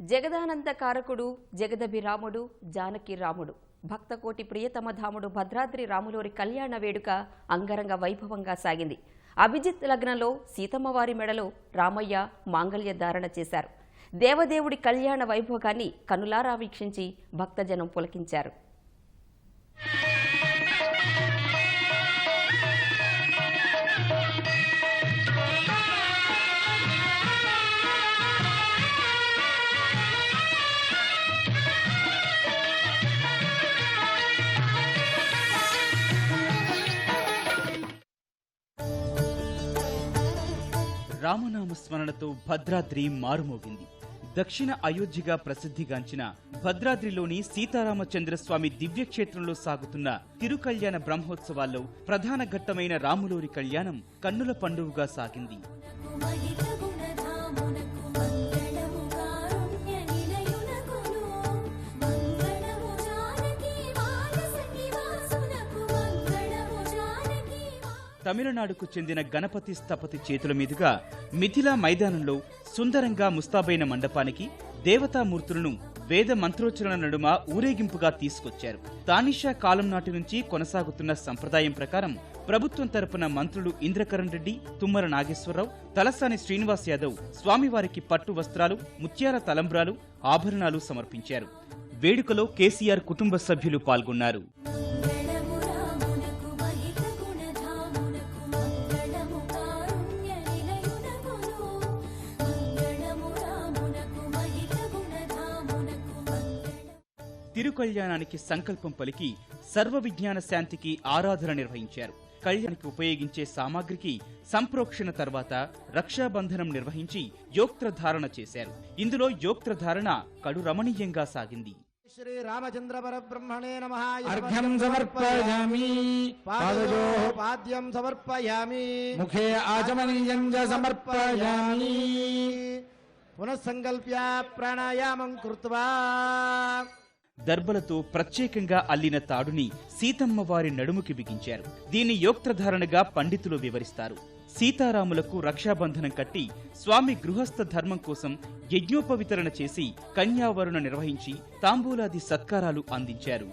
జగదానంద కారకుడు జగదభిరాముడు జానకి రాముడు భక్తకోటి ప్రియతమ ధాముడు భద్రాద్రి రాములోరి కళ్యాణ వేడుక అంగరంగ వైభవంగా సాగింది. అభిజిత్ లగ్నంలో సీతమ్మవారి మెడలో రామయ్య మాంగళ్య ధారణ చేశారు. దేవదేవుడి కళ్యాణ వైభోగాన్ని కనులారా వీక్షించి భక్తజనం పులకించారు. రామనామస్మరణతో భద్రాద్రి మారుమోగింది. దక్షిణ అయోధ్యగా ప్రసిద్ధిగాంచిన భద్రాద్రిలోని సీతారామచంద్రస్వామి దివ్యక్షేత్రంలో సాగుతున్న తిరుకళ్యాణ బ్రహ్మోత్సవాల్లో ప్రధాన ఘట్టమైన రాములోరి కళ్యాణం కన్నుల పండుగగా సాగింది. తమిళనాడుకు చెందిన గణపతి స్థపతి చేతుల మీదుగా మిథిలా మైదానంలో సుందరంగా ముస్తాబైన మండపానికి దేవతామూర్తులను వేద మంత్రోచ్చరణ నడుమ ఊరేగింపుగా తీసుకొచ్చారు. తానిషా కాలం నాటి నుంచి కొనసాగుతున్న సంప్రదాయం ప్రకారం ప్రభుత్వం తరపున మంత్రులు ఇంద్రకరణ్ రెడ్డి, తుమ్మల నాగేశ్వరరావు, తలసాని శ్రీనివాస్ యాదవ్ స్వామివారికి పట్టు వస్త్రాలు, ముత్యాల తలంబ్రాలు, ఆభరణాలు సమర్పించారు. వేడుకలో కేసీఆర్ కుటుంబ సభ్యులు పాల్గొన్నారు. తిరుకళ్యాణానికి సంకల్పం పలికి సర్వ విజ్ఞాన శాంతికి ఆరాధన నిర్వహించారు. కళ్యాణానికి ఉపయోగించే సామాగ్రికి సంప్రోక్షణ తర్వాత రక్షాబంధనం నిర్వహించి యోక్త్రధారణ చేశారు. ఇందులో యోక్త్రధారణ కడు రమణీయంగా సాగింది. శ్రీ రామచంద్ర పరబ్రహ్మణే నమః. అర్ఘ్యం సమర్పయామి, పాదయోః పాద్యం సమర్పయామి, ముఖే ఆచమనీయం చ సమర్పయామి. పునఃసంకల్ప్య ప్రాణాయామం కృత్వా దర్బలతో ప్రత్యేకంగా అల్లిన తాడుని సీతమ్మ వారి నడుముకి బిగించారు. దీన్ని యోక్త్రధారణగా పండితులు వివరిస్తారు. సీతారాములకు రక్షాబంధనం కట్టి స్వామి గృహస్థ ధర్మం కోసం యజ్ఞోపవితరణ చేసి కన్యావరుణ నిర్వహించి తాంబూలాది సత్కారాలు అందించారు.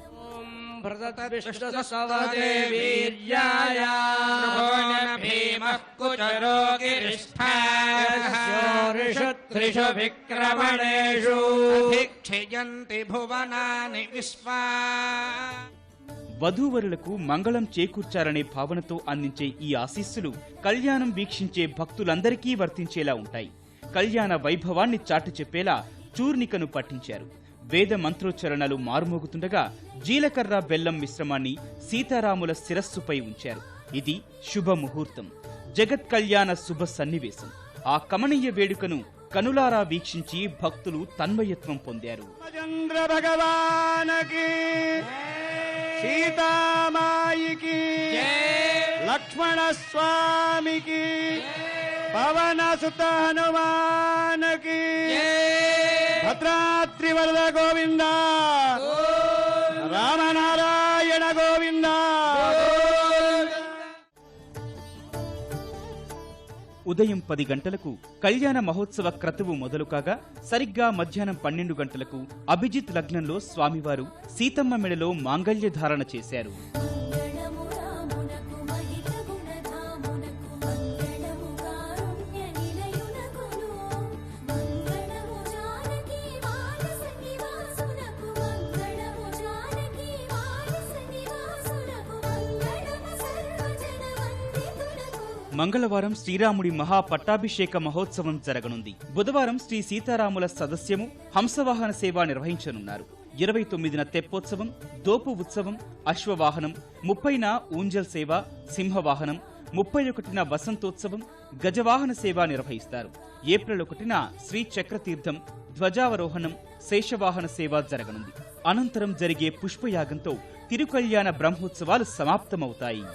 వధూవరులకు మంగళం చేకూర్చారనే భావనతో అందించే ఈ ఆశీస్సులు కళ్యాణం వీక్షించే భక్తులందరికీ వర్తించేలా ఉంటాయి. కళ్యాణ వైభవాన్ని చాటు చెప్పేలా చూర్నికను పట్టించారు. వేద మంత్రోచ్చరణలు మారుమోగుతుండగా జీలకర్ర బెల్లం మిశ్రమాన్ని సీతారాముల శిరస్సుపై ఉంచారు. ఇది శుభముహూర్తం, జగత్ కళ్యాణ శుభ సన్నివేశం. ఆ కమనీయ వేడుకను కనులారా వీక్షించి భక్తులు తన్మయత్వం పొందారు. చంద్ర భగవానకి, సీతామాయికి, లక్ష్మణ స్వామికి, పవన సుత హనుమానకి, భద్రాద్రి వరద గోవింద, రామనారాయణ గోవింద. ఉదయం 10 గంటలకు కళ్యాణ మహోత్సవ క్రతువు మొదలు కాగా సరిగ్గా మధ్యాహ్నం 12 గంటలకు అభిజిత్ లగ్నంలో స్వామివారు సీతమ్మ మెడలో మాంగళ్య ధారణ చేశారు. మంగళవారం శ్రీరాముడి మహాపట్టాభిషేక మహోత్సవం జరగనుంది. బుధవారం శ్రీ సీతారాముల సదస్యము, హంసవాహన సేవ నిర్వహించనున్నారు. 29న తెప్పోత్సవం, దోపు ఉత్సవం, అశ్వవాహనం, 30న ఊంజల్ సేవ, సింహవాహనం, 31న వసంతోత్సవం, గజవాహన సేవ నిర్వహిస్తారు. ఏప్రిల్ 1న శ్రీ చక్రతీర్థం, ధ్వజావరోహణం, శేషవాహన సేవ జరగనుంది. అనంతరం జరిగే పుష్పయాగంతో తిరుకళ్యాణ బ్రహ్మోత్సవాలు సమాప్తమవుతాయి.